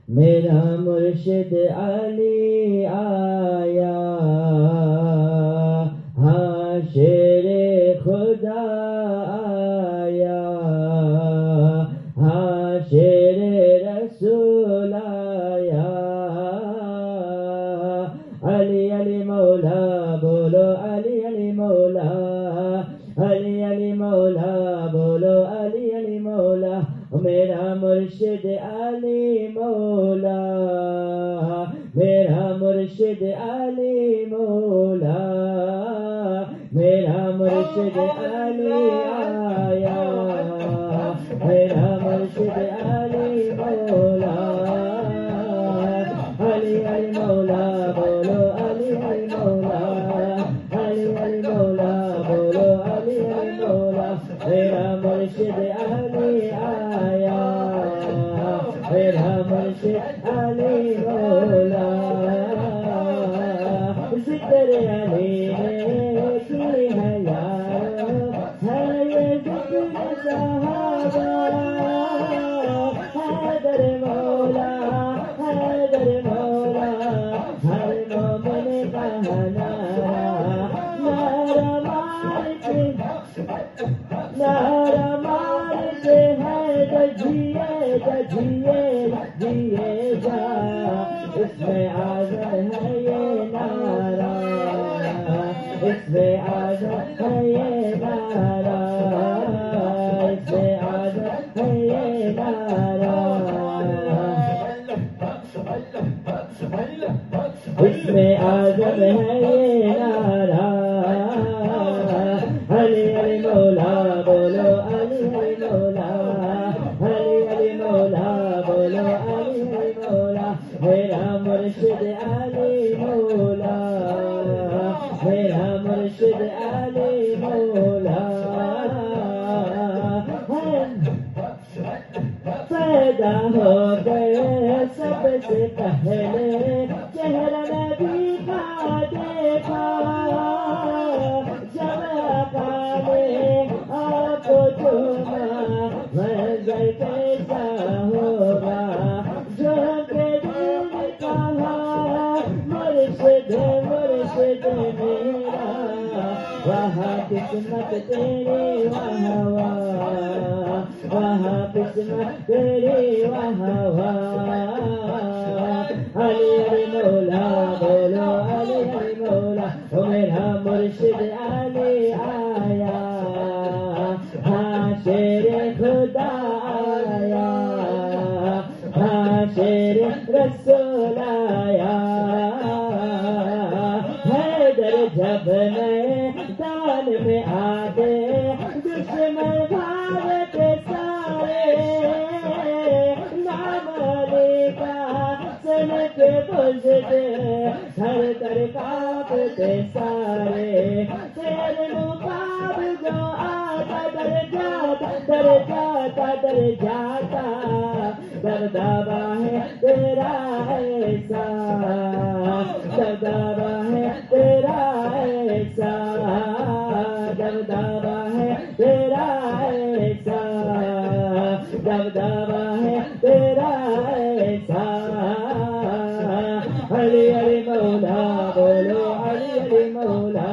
میرا مرشد علی آیا، ہاں شیر خدا آیا، ہاں شیر رسول آیا، علی علی مولا بولو علی علی مولا، علی علی مولا بولو علی علی مولا، میرا مرشد علی مولا، میرا مرشد علی مولا، میرا مرشد علی آیا، میرا مرشد علی مولا، علی علی مولا بولو علی علی مولا، علی علی مولا بولو علی علی مولا، میرا مرشد علی آیا، میرا مرشد علی مولا، ذکر علی نے کی ہے یارو، ہے یہ ذکر صحابہ، حیدر مولا، حیدر مولا، ہر مومن کا نعرہ، نعرہ مارتے، نعرہ مارتے ہیں جیے جا جیے جیے جا، اس میں اعظم ہے یہ نعرہ، اس میں اعظم ہے یہ نعرہ، اس میں اعظم ہے یہ نعرہ، اس میں اعظم ہے یہ نعرہ، علی علی مولا بولو علی علی مولا، علی علی مولا بولو علی علی مولا، میرا مرشد علی مولا، میرا مرشد علی مولا، پیدا ہو گئے سب سے پہلے چہرہ نبی کا دیکھا، جب آقا نے آپ کو چوما منظر کیسا ہوگا، جو کہ دل نے کہا مرشد مرشد میرا، وہاں قسمت تیری واہ واہ، وہاں قسمت تیری واہ واہ، علی علی مولا بولو علی علی مولا، میرا مرشد علی آیا، ہاں شیر خدا آیا، ہاں شیر رسول آیا، حیدر جب میدان میں آتے دشمن بھاگتے سارے، نام علی کا سن کے بجتے تھر تھر کانپتے سارے، تیرے مقاب جو آتا در جاتا در جاتا در جاتا، دبدبا ہے تیرا ایسا، دبدبا ہے تیرا ایسا، دبدبا ہے تیرا ایسا، دبدبا ہے تیرا ایسا، علی علی مولا بولو علی علی مولا،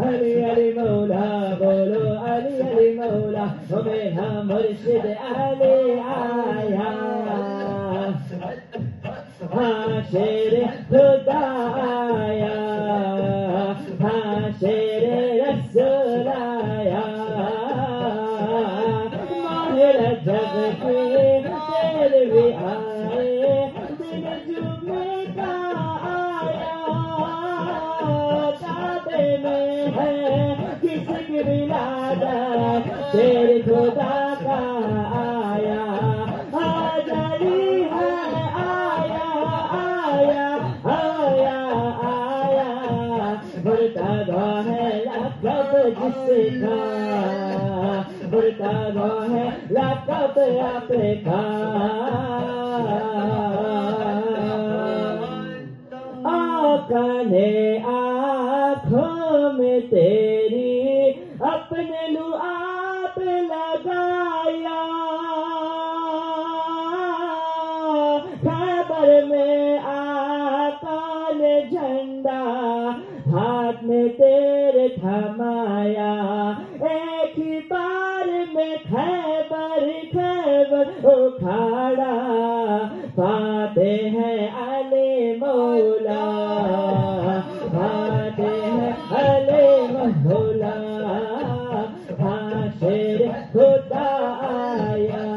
علی علی مولا بولو علی علی مولا، میرا مرشد علی آیا، ہاں شیر خدا آیا، ہاں شیر رسول آیا، ماہ رجب کے تیرے بھی آئے، دن جمعے کا آیا، کعبے میں ہے کس کی ولادت تیرے خدا کا آیا، آج علی ہے آیا آیا آیا آیا، مرتبہ ہے لقب جس کا، مرتبہ ہے لقب آپ کا، آقا نے آنکھوں میں تیری اپنے لعاب لگایا، بار میں آقا نے جھنڈا ہاتھ میں تیرے تھمایا ایک ہی بار میں خیبر اکھاڑا پاتے ہیں علی مولا پاتے ہیں علی مولا حاشر خدا آیا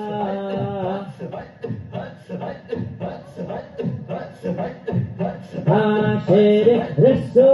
حاشر رسول